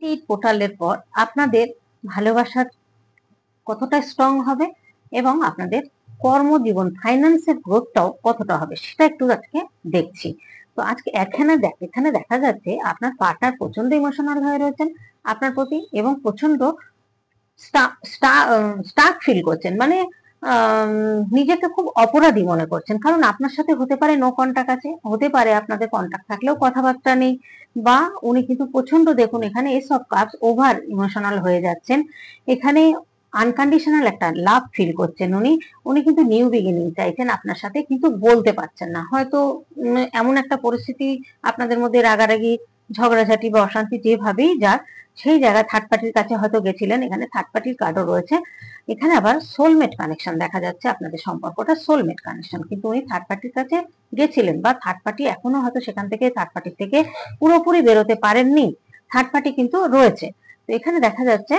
এই পোর্টালের পর আপনাদের ভালোবাসার কতটা স্ট্রং হবে এবং আপনাদের কর্মজীবন ফাইন্যান্সের গ্রোথটাও কতটা হবে সেটা একটু আজকে দেখছি। তো আজকে এখানে দেখা যাচ্ছে আপনার পার্টনার প্রচন্ড ইমোশনাল হয়ে রয়েছেন আপনার প্রতি এবং প্রচন্ড স্টাক ফিল করছেন, মানে নিজেকে খুব অপরাধী মনে করছেন, কারণ আপনার সাথে হতে পারে নো কন্টাক্ট আছে, হতে পারে আপনাদের কন্টাক্ট থাকলেও কথাবার্তা নেই, বা উনি কিন্তু প্রচন্ড, দেখুন এখানে এসব কাজ ওভার ইমোশনাল হয়ে যাচ্ছেন। এখানে আনকন্ডিশনাল একটা লাভ ফিল করছেন উনি। উনি কিন্তু নিউ বিগিনিং চাইছেন আপনার সাথে, কিন্তু বলতে পারছেন না, হয়তো এমন একটা পরিস্থিতি আপনাদের মধ্যে রাগারাগি ঝগড়াঝাটি বা অশান্তি যেভাবেই যাক, সেই জায়গায় থার্ড পার্টির কাছে হয়তো গেছিলেন। এখানে থার্ড পার্টির কার্ডও রয়েছে। এখানে আবার সোলমেট কানেকশন দেখা যাচ্ছে, আপনাদের সম্পর্কটা সোলমেট কানেকশন, কিন্তু উনি থার্ড পার্টির কাছে গেছিলেন বা থার্ড পার্টি এখনো হয়তো সেখান থেকে থার্ড পার্টি থেকে পুরোপুরি বেরোতে পারেননি, থার্ড পার্টি কিন্তু রয়েছে। তো এখানে দেখা যাচ্ছে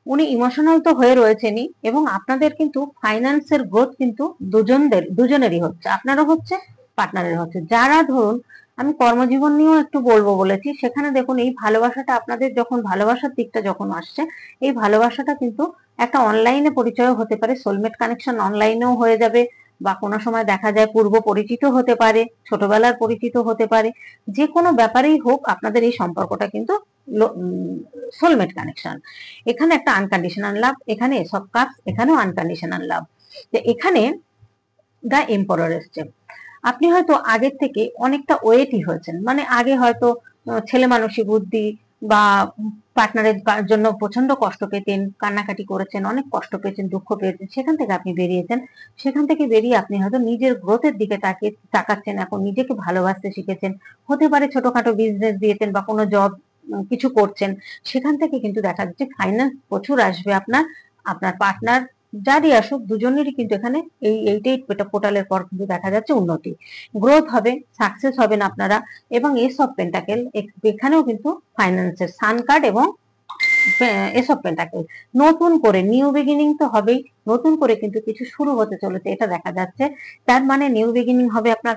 উনি ইমোশনাল তো হয়ে রয়েছেনই এবং আপনাদের কিন্তু ফাইন্যান্সের গ্রোথ কিন্তু দুজনেরই হচ্ছে, আপনারও হচ্ছে পার্টনারের হচ্ছে। যারা ধরুন, আমি কর্মজীবন নিয়েও একটু বলবো বলেছি, সেখানে দেখুন এই ভালোবাসাটা আপনাদের যখন ভালোবাসার দিকটা যখন আসছে, এই ভালোবাসাটা কিন্তু একটা অনলাইনে পরিচয় হতে পারে, সোলমেট কানেকশন অনলাইনেও হয়ে যাবে, বা কোনো সময় দেখা যায় পূর্ব পরিচিত হতে পারে, ছোটবেলার পরিচিত হতে পারে, যে কোনো ব্যাপারেই হোক আপনাদের এই সম্পর্কটা কিন্তু সোলমেট কানেকশন। এখানে একটা আনকন্ডিশনাল লাভ, এখানে এসব কাজ, এখানেও আনকন্ডিশনাল লাভ। এখানে দ্য এম্পারার এসছে। আপনি হয়তো আগের থেকে অনেকটা ওয়েটই হয়েছেন, মানে আগে হয়তো ছেলে মানুষই বুদ্ধি বা পার্টনারের জন্য প্রচন্ড কষ্ট পেতেন, কান্নাকাটি করেছেন, অনেক কষ্ট পেয়েছেন, দুঃখ পেয়েছেন, সেখান থেকে আপনি বেরিয়েছেন। সেখান থেকে বেরিয়ে আপনি হয়তো নিজের গ্রোথের দিকে তাকাচ্ছেন, এখন নিজেকে ভালোবাসতে শিখেছেন, হতে পারে ছোটখাটো বিজনেস দিয়েছেন বা কোনো জব কিছু করছেন, সেখান থেকে কিন্তু দেখা যাচ্ছে ফাইন্যান্স প্রচুর আসবে আপনার, আপনার পার্টনার যারই আসুক দুজনেরই কিন্তু এখানে এইটাই পোর্টালের পর কিন্তু দেখা যাচ্ছে উন্নতি, গ্রোথ হবে, সাকসেস হবেন আপনারা। এবং এস অফ পেন্টাকেল, এখানেও কিন্তু ফাইন্যান্সের সান কার্ড এবং এস অফ পেন্টাকেল, নতুন করে নিউ বিগিনিং তো হবেই, নতুন করে কিন্তু কিছু শুরু হতে চলেছে এটা দেখা যাচ্ছে। তার মানে নিউ বিগিনিং হবে আপনার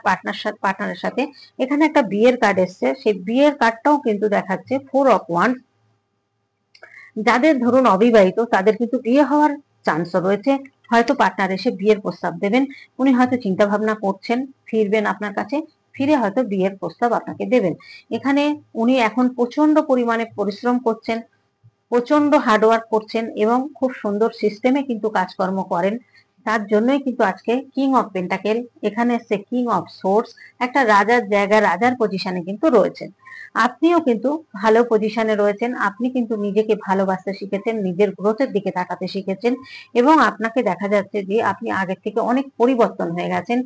পার্টনারের সাথে। এখানে একটা বিয়ের কার্ড এসছে, সেই বিয়ের কার্ডটাও কিন্তু দেখাচ্ছে 4 of Wands। যাদের ধরুন অবিবাহিত তাদের কিন্তু বিয়ে হওয়ার চান্স রয়েছে, হয়তো পার্টনার এসে বিয়ের প্রস্তাব দেবেন, উনি হয়তো চিন্তা ভাবনা করছেন, ফিরবেন আপনার কাছে, ফিরে হয়তো বিয়ের প্রস্তাব আপনাকে দেবেন। এখানে উনি এখন প্রচন্ড পরিমাণে পরিশ্রম করছেন, প্রচন্ড হার্ডওয়ার্ক করছেন এবং খুব সুন্দর সিস্টেমে কিন্তু কাজকর্ম করেন। তার জন্যই কিন্তু আজকে কিং অফ পেন্টাকেল, এখানে এসছে কিং অফ সোর্স, একটা রাজার জায়গা, রাজার পজিশনে কিন্তু রয়েছেন। আপনিও কিন্তু ভালো পজিশনে রয়েছেন, আপনি কিন্তু নিজেকে ভালোবাসতে শিখেছেন, নিজের গ্রোথের দিকে তাকাতে শিখেছেন এবং আপনাকে দেখা যাচ্ছে যে আপনি আগের থেকে অনেক পরিবর্তন হয়ে গেছেন।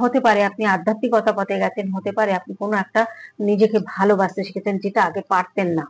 হতে পারে আপনি আধ্যাত্মিকতা পথে গেছেন, হতে পারে আপনি কোনো একটা নিজেকে ভালোবাসতে শিখেছেন যেটা আগে পারতেন না।